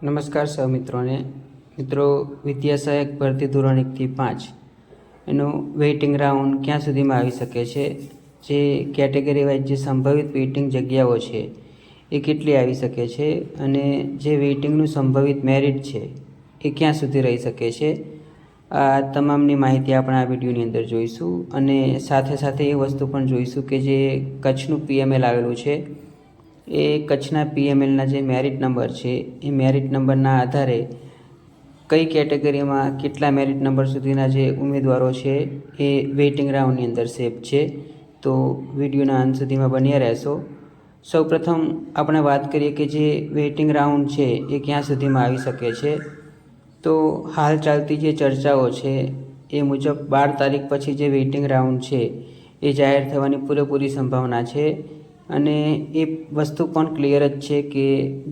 નમસ્કાર સૌ મિત્રોને મિત્રો વિદ્યા સહાયક ભરતી ધોરણ 1 થી 5 એનું વેઇટિંગ રાઉન્ડ ક્યાં સુધીમાં આવી શકે છે, જે કેટેગરી વાઇઝ જે સંભવિત વેઇટિંગ જગ્યાઓ છે એ કેટલી આવી શકે છે અને જે વેઇટિંગનું સંભવિત મેરિટ છે એ ક્યાં સુધી રહી શકે છે, આ તમામની માહિતી આપણે આ વિડીયોની અંદર જોઈશું. અને સાથે સાથે એ વસ્તુ પણ જોઈશું કે જે કચ્છનું પીએમએલ આવેલું છે એ કચ્છના પીએમએલના જે મેરિટ નંબર છે એ મેરિટ નંબરના આધારે કઈ કેટેગરીમાં કેટલા મેરિટ નંબર સુધીના જે ઉમેદવારો છે એ વેઇટિંગ રાઉન્ડની અંદર સેફ છે. તો વિડીયોના અંત સુધીમાં બન્યા રહેશો. સૌપ્રથમ આપણે વાત કરીએ કે જે વેઇટિંગ રાઉન્ડ છે એ ક્યાં સુધીમાં આવી શકે છે. તો હાલ ચાલતી જે ચર્ચાઓ છે એ મુજબ 12 તારીખ પછી જે વેઇટિંગ રાઉન્ડ છે એ જાહેર થવાની પૂરેપૂરી સંભાવના છે. અને એ વસ્તુ પણ ક્લિયર જ છે કે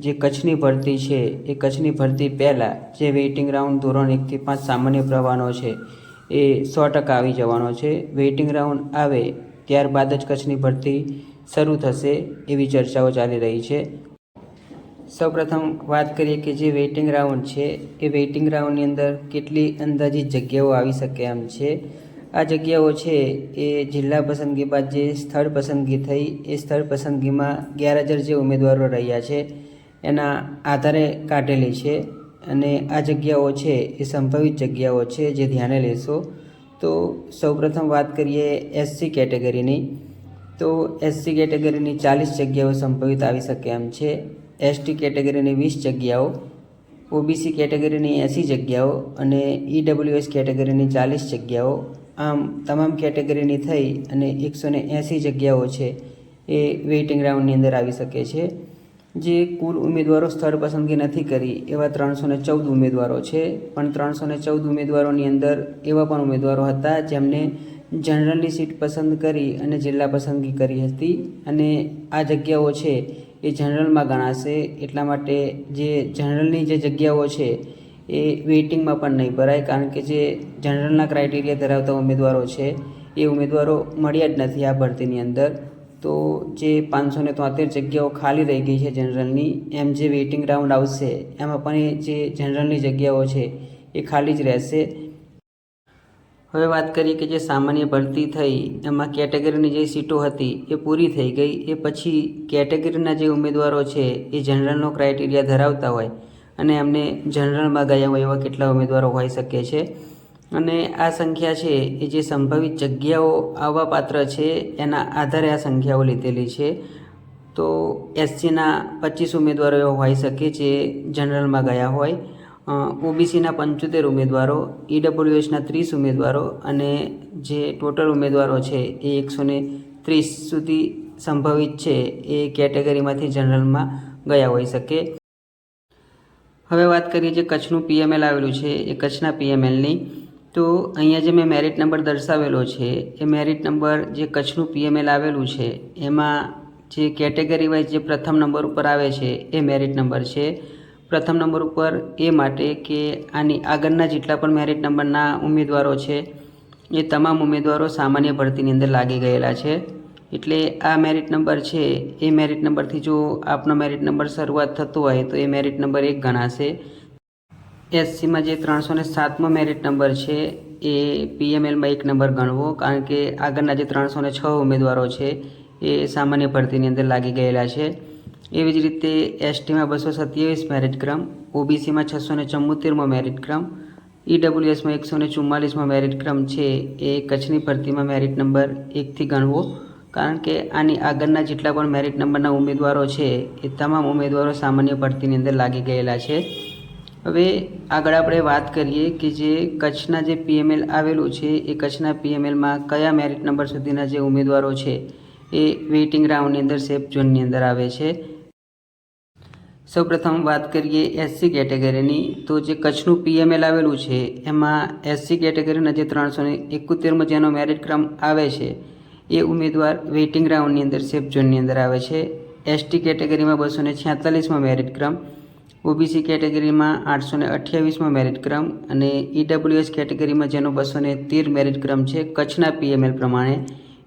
જે કચ્છની ભરતી છે એ કચ્છની ભરતી પહેલાં જે વેઇટિંગ રાઉન્ડ ધોરણ 1 થી 5 સામાન્ય પ્રવાહનો છે એ 100% આવી જવાનો છે. વેઇટિંગ રાઉન્ડ આવે ત્યારબાદ જ કચ્છની ભરતી શરૂ થશે એવી ચર્ચાઓ ચાલી રહી છે. સૌપ્રથમ વાત કરીએ કે જે વેઇટિંગ રાઉન્ડ છે એ વેઇટિંગ રાઉન્ડની અંદર કેટલી અંદાજિત જગ્યાઓ આવી શકે એમ છે. આ જગ્યાઓ છે એ જિલ્લા પસંદગી બાદ જે સ્થળ પસંદગી થઈ એ સ્થળ પસંદગીમાં 11,000 જે ઉમેદવારો રહ્યા છે એના આધારે કાઢેલી છે. અને આ જગ્યાઓ છે એ સંભવિત જગ્યાઓ છે જે ધ્યાને લેશો. તો સૌપ્રથમ વાત કરીએ એસસી કેટેગરીની. તો એસસી કેટેગરીની 40 જગ્યાઓ સંભવિત આવી શકે એમ છે. એસટી કેટેગરીની 20 જગ્યાઓ, ઓબીસી કેટેગરીની 80 જગ્યાઓ અને ઈડબ્લ્યુએસ કેટેગરીની 40 જગ્યાઓ. આમ તમામ કેટેગરીની થઈ અને 180 જગ્યાઓ છે એ વેઇટિંગ રાઉન્ડની અંદર આવી શકે છે. જે કુલ ઉમેદવારો સ્થળ પસંદગી નથી કરી એવા 314 ઉમેદવારો છે. પણ 314 ઉમેદવારોની અંદર એવા પણ ઉમેદવારો હતા જેમને જનરલની સીટ પસંદ કરી અને જિલ્લા પસંદગી કરી હતી. અને આ જગ્યાઓ છે એ જનરલમાં ગણાશે. એટલા માટે જે જનરલની જે જગ્યાઓ છે એ વેઇટિંગમાં પણ નહીં ભરાય, કારણ કે જે જનરલના ક્રાઇટેરિયા ધરાવતા ઉમેદવારો છે એ ઉમેદવારો મળ્યા જ નથી આ ભરતીની અંદર. તો જે 573 જગ્યાઓ ખાલી રહી ગઈ છે જનરલની, એમ જે વેઇટિંગ રાઉન્ડ આવશે એમાં પણ જે જનરલની જગ્યાઓ છે એ ખાલી જ રહેશે. હવે વાત કરીએ કે જે સામાન્ય ભરતી થઈ એમાં કેટેગરીની જે સીટો હતી એ પૂરી થઈ ગઈ. એ પછી કેટેગરીના જે ઉમેદવારો છે એ જનરલનો ક્રાઇટેરિયા ધરાવતા હોય અને એમને જનરલમાં ગયા હોય એવા કેટલા ઉમેદવારો હોઈ શકે છે. અને આ સંખ્યા છે એ જે સંભવિત જગ્યાઓ આવવા પાત્ર છે એના આધારે આ સંખ્યાઓ લીધેલી છે. તો એસસીના 25 ઉમેદવારો એવા હોઈ શકે જે જનરલમાં ગયા હોય, ઓબીસીના 75 ઉમેદવારો, ઈડબ્લ્યુએસના 30 ઉમેદવારો અને જે ટોટલ ઉમેદવારો છે એ 130 સુધી સંભવિત છે એ કેટેગરીમાંથી જનરલમાં ગયા હોઈ શકે. હવે વાત કરીએ જે કચ્છનું પીએમએલ આવેલું છે એ કચ્છના પીએમએલની. તો અહીંયા જે મેં મેરિટ નંબર દર્શાવેલો છે એ મેરિટ નંબર જે કચ્છનું પીએમએલ આવેલું છે એમાં જે કેટેગરી વાઇઝ જે પ્રથમ નંબર ઉપર આવે છે એ મેરિટ નંબર છે. પ્રથમ નંબર ઉપર એ માટે કે આની આગળના જેટલા પણ મેરિટ નંબરના ઉમેદવારો છે એ તમામ ઉમેદવારો સામાન્ય ભરતીની અંદર લાગી ગયેલા છે. એટલે આ મેરિટ નંબર છે એ મેરિટ નંબરથી જો આપનો મેરિટ નંબર શરૂઆત થતો હોય તો એ મેરિટ નંબર 1 ગણાશે. એસસીમાં જે 307મો મેરિટ નંબર છે એ પીએમએલમાં 1 નંબર ગણવો, કારણ કે આગળના જે 306 ઉમેદવારો છે એ સામાન્ય ભરતીની અંદર લાગી ગયેલા છે. એવી જ રીતે એસટીમાં 227 મેરિટ ક્રમ, ઓબીસીમાં 674મો મેરિટ ક્રમ, ઈડબ્લ્યુએસમાં 144મો મેરિટ ક્રમ છે એ કચ્છની ભરતીમાં મેરિટ નંબર 1થી ગણવો, કારણ કે આની આગળના જેટલા પણ મેરિટ નંબરના ઉમેદવારો છે એ તમામ ઉમેદવારો સામાન્ય ભરતીની અંદર લાગી ગયેલા છે. હવે આગળ આપણે વાત કરીએ કે જે કચ્છના જે પીએમએલ આવેલું છે એ કચ્છના પીએમએલમાં કયા મેરિટ નંબર સુધીના જે ઉમેદવારો છે એ વેઇટિંગ રાઉન્ડની અંદર સેફ ઝોનની અંદર આવે છે. સૌપ્રથમ વાત કરીએ એસસી કેટેગરીની. તો જે કચ્છનું પીએમએલ આવેલું છે એમાં એસસી કેટેગરીના જે 371મો જેનો મેરિટ ક્રમ આવે છે એ ઉમેદવાર વેઇટિંગ રાઉન્ડની અંદર સેફ ઝોનની અંદર આવે છે. એસટી કેટેગરીમાં 246મો મેરિટ ક્રમ, ઓબીસી કેટેગરીમાં 828મો મેરિટ ક્રમ અને ઈડબ્લ્યુએસ કેટેગરીમાં જેનો 213 મેરિટ ક્રમ છે કચ્છના પીએમએલ પ્રમાણે,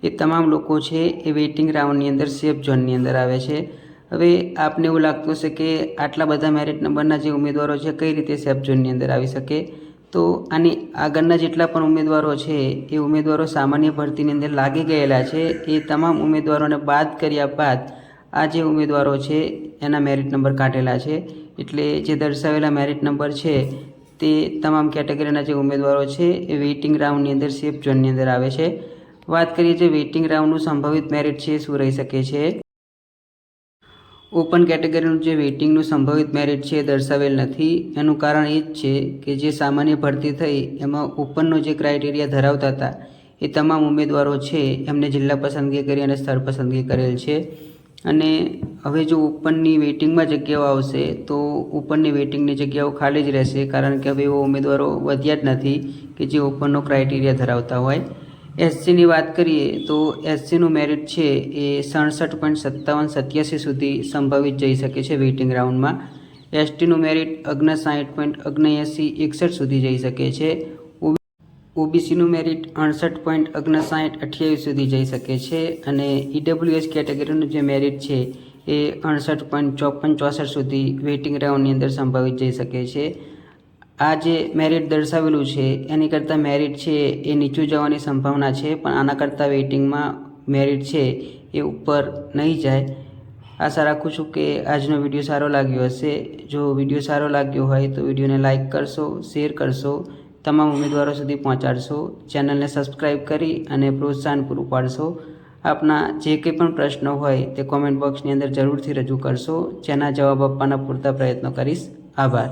એ તમામ લોકો છે એ વેઇટિંગ રાઉન્ડની અંદર સેફ ઝોનની અંદર આવે છે. હવે આપને એવું લાગતું હશે કે આટલા બધા મેરિટ નંબરના જે ઉમેદવારો છે કઈ રીતે સેફ ઝોનની અંદર આવી શકે, તો આની આગળના જેટલા પણ ઉમેદવારો છે એ ઉમેદવારો સામાન્ય ભરતીની અંદર લાગી ગયેલા છે. એ તમામ ઉમેદવારોને બાદ કર્યા બાદ આ જે ઉમેદવારો છે એના મેરિટ નંબર કાઢેલા છે. એટલે જે દર્શાવેલા મેરિટ નંબર છે તે તમામ કેટેગરીના જે ઉમેદવારો છે એ વેઇટિંગ રાઉન્ડની અંદર સેફ ઝોનની અંદર આવે છે. વાત કરીએ જે વેઇટિંગ રાઉન્ડનું સંભવિત મેરિટ છે શું રહી શકે છે. ઓપન કેટેગરીનું જે વેઇટિંગનું સંભવિત મેરિટ છે એ દર્શાવેલ નથી. એનું કારણ એ જ છે કે જે સામાન્ય ભરતી થઈ એમાં ઓપનનો જે ક્રાઇટેરિયા ધરાવતા હતા એ તમામ ઉમેદવારો છે એમને જિલ્લા પસંદગી કરી અને સ્થળ પસંદગી કરેલ છે. અને હવે જો ઓપનની વેઇટિંગમાં જગ્યાઓ આવશે તો ઓપનની વેઇટિંગની જગ્યાઓ ખાલી જ રહેશે, કારણ કે હવે એવા ઉમેદવારો વધ્યા જ નથી કે જે ઓપનનો ક્રાઇટેરિયા ધરાવતા હોય. એસસીની વાત કરીએ તો એસસીનું મેરિટ છે એ 67.5787 સુધી સંભવિત જઈ શકે છે વેઇટિંગ રાઉન્ડમાં. એસટીનું મેરિટ 59.7961 સુધી જઈ શકે છે. ઓબીસીનું મેરિટ 68.5928 સુધી જઈ શકે છે. અને ઈડબ્લ્યુએસ કેટેગરીનું જે મેરિટ છે એ 68.5464 સુધી વેઇટિંગ રાઉન્ડની અંદર સંભવિત જઈ શકે છે. આ જે મેરિટ દર્શાવેલું છે એની કરતાં મેરિટ છે એ નીચું જવાની સંભાવના છે, પણ આના કરતાં વેઇટિંગમાં મેરિટ છે એ ઉપર નહીં જાય. આશા રાખું છું કે આજનો વિડીયો સારો લાગ્યો હશે. જો વિડીયો સારો લાગ્યો હોય તો વિડીયોને લાઇક કરશો, શેર કરશો, તમામ ઉમેદવારો સુધી પહોંચાડશો, ચેનલને સબસ્ક્રાઈબ કરી અને પ્રોત્સાહન પૂરું પાડશો. આપના જે કંઈ પણ પ્રશ્નો હોય તે કોમેન્ટ બોક્સની અંદર જરૂરથી રજૂ કરશો, જેના જવાબ આપવાના પૂરતા પ્રયત્નો કરીશ. આભાર.